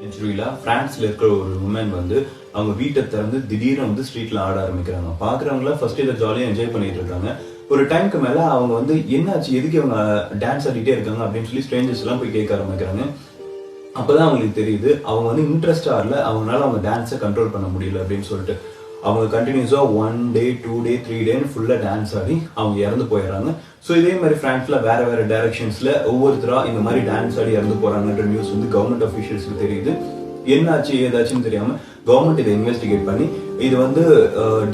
செஞ்சுரியில பிரான்ஸ்ல இருக்கிற ஒரு உமன் வந்து அவங்க வீட்டை திறந்து திடீர்னு வந்து ஸ்ட்ரீட்ல ஆட ஆரம்பிக்கிறாங்க. பாக்குறவங்கள ஃபர்ஸ்ட் இதை ஜாலியா என்ஜாய் பண்ணிட்டு இருக்காங்க. ஒரு டைம்க்கு மேல அவங்க வந்து என்னாச்சு, எதுக்கு அவங்க டான்ஸ் ஆடிட்டே இருக்காங்க அப்படின்னு சொல்லி ஸ்ட்ரேஞ்சர்ஸ் எல்லாம் போய் கேட்க ஆரம்பிக்கிறாங்க. அப்பதான் அவங்களுக்கு தெரியுது அவங்க வந்து இன்ட்ரெஸ்டா இல்ல, அவங்களால அவங்க டான்ஸை கண்ட்ரோல் பண்ண முடியல அப்படின்னு சொல்லிட்டு அவங்க கண்டினியூஸா 1 டே 2 டே 3 டேன்னு ஃபுல்லா டான்ஸ் ஆடி அவங்க இறந்து போயிடுறாங்க. ஸோ இதே மாதிரி பிரான்ஸ்ல வேற வேற டைரக்ஷன்ஸ்ல ஒவ்வொருத்தரா இந்த மாதிரி டான்ஸ் ஆடி இறந்து போறாங்கன்ற நியூஸ் வந்து கவர்மெண்ட் அஃபீஷியல்ஸ்க்கு தெரியுது. என்னாச்சு ஏதாச்சுன்னு தெரியாம கவர்மெண்ட் இதை இன்வெஸ்டிகேட் பண்ணி இது வந்து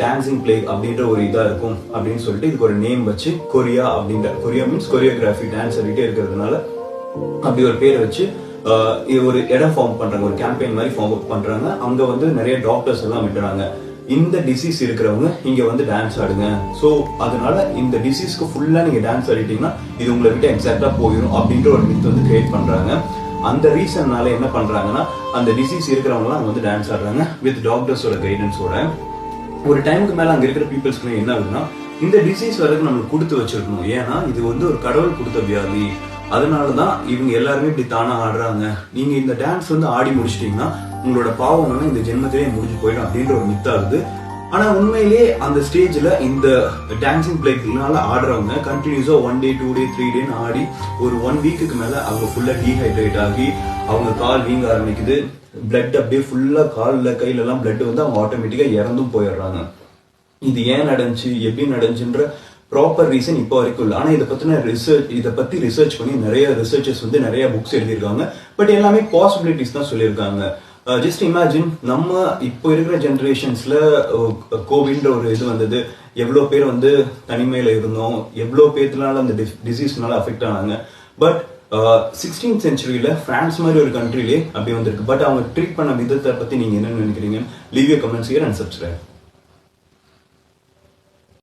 டான்சிங் பிளே அப்படின்ற ஒரு இதா இருக்கும் அப்படின்னு சொல்லிட்டு இதுக்கு ஒரு நேம் வச்சு கொரியா மீன்ஸ் கொரியோகிராஃபி டான்ஸ் ஆடிட்டே இருக்கிறதுனால அப்படி ஒரு பேரை வச்சு ஒரு இடம் ஃபார்ம் பண்றாங்க, ஒரு கேம்பெயின் மாதிரி ஃபார்ம் பண்றாங்க. அங்க வந்து நிறைய டாக்டர்ஸ் எல்லாம் விட்டுறாங்க. இந்த டிசீஸ் இருக்கிறவங்க இங்க வந்து டான்ஸ் ஆடுங்க. ஸோ அதனால இந்த டிசீஸ்க்கு ஃபுல்லா நீங்க டான்ஸ் ஆடிட்டீங்கன்னா இது உங்களை விட்டு எக்ஸாக்டா போயிடும் அப்படின்ற ஒரு மித் வந்து கிரியேட் பண்றாங்க. அந்த ரீசன்னால என்ன பண்றாங்கன்னா அந்த டிசீஸ் இருக்கிறவங்க அங்க வந்து டான்ஸ் ஆடுறாங்க வித் டாக்டர்ஸோட கைடன்ஸோட. ஒரு டைமுக்கு மேல அங்க இருக்கிற பீப்புள்ஸ்க்கு என்ன ஆகுதுன்னா இந்த டிசீஸ் வரைக்கும் நம்மளுக்கு கொடுத்து வச்சிருக்கணும். ஏன்னா இது வந்து ஒரு கடவுள் கொடுத்த வியாதி. அதனாலதான் இவங்க எல்லாருமே இப்படி தானா ஆடுறாங்க. நீங்க இந்த டான்ஸ் வந்து ஆடி முடிச்சிட்டீங்கன்னா உங்களோட பாவம் வந்து இந்த ஜென்மத்திலேயே முடிஞ்சு போயிடும் அப்படின்ற ஒரு மித்தாகுது. ஆனா உண்மையிலேயே அந்த ஸ்டேஜ்ல இந்த டான்சிங் பிளேக்னால ஆடுறவங்க கண்டினியூஸா 1 டே 2 டே 3 டேன்னு ஆடி ஒரு 1 வீக்குக்கு மேல அவங்க ஃபுல்லா டீஹைட்ரேட் ஆகி அவங்க கால் வீங்க ஆரம்பிக்குது. பிளட் அப்படியே ஃபுல்லா கால்ல கையில எல்லாம் பிளட் வந்து அவங்க ஆட்டோமேட்டிக்கா இறந்தும் போயிடுறாங்க. இது ஏன் நடந்துச்சு, எப்படி நடந்துச்சுன்ற ப்ராப்பர் ரீசன் இப்போ வரைக்கும் இல்லை. ஆனா இதை பத்தி ரிசர்ச் பண்ணி நிறைய ரிசர்ச்சர்ஸ் வந்து நிறைய புக்ஸ் எழுதியிருக்காங்க. பட் எல்லாமே பாசிபிலிட்டிஸ் தான் சொல்லியிருக்காங்க. ஜஸ்ட் இமேஜின், நம்ம இப்போ இருக்கிற ஜென்ரேஷன்ஸ்ல கோவிட்ன்ற ஒரு இது வந்தது, எவ்வளோ பேர் வந்து தனிமையில இருந்தோம், எவ்வளோ பேர்னால அந்த டிசீஸ்னால அஃபெக்ட் ஆனாங்க. பட் 16th சென்ச்சுரியில பிரான்ஸ் மாதிரி ஒரு கண்ட்ரிலே அப்படி வந்திருக்கு. பட் அவங்க ட்ரீட் பண்ண விதத்தை பத்தி நீங்க என்ன நினைக்கிறீங்க? Leave your comments here and subscribe.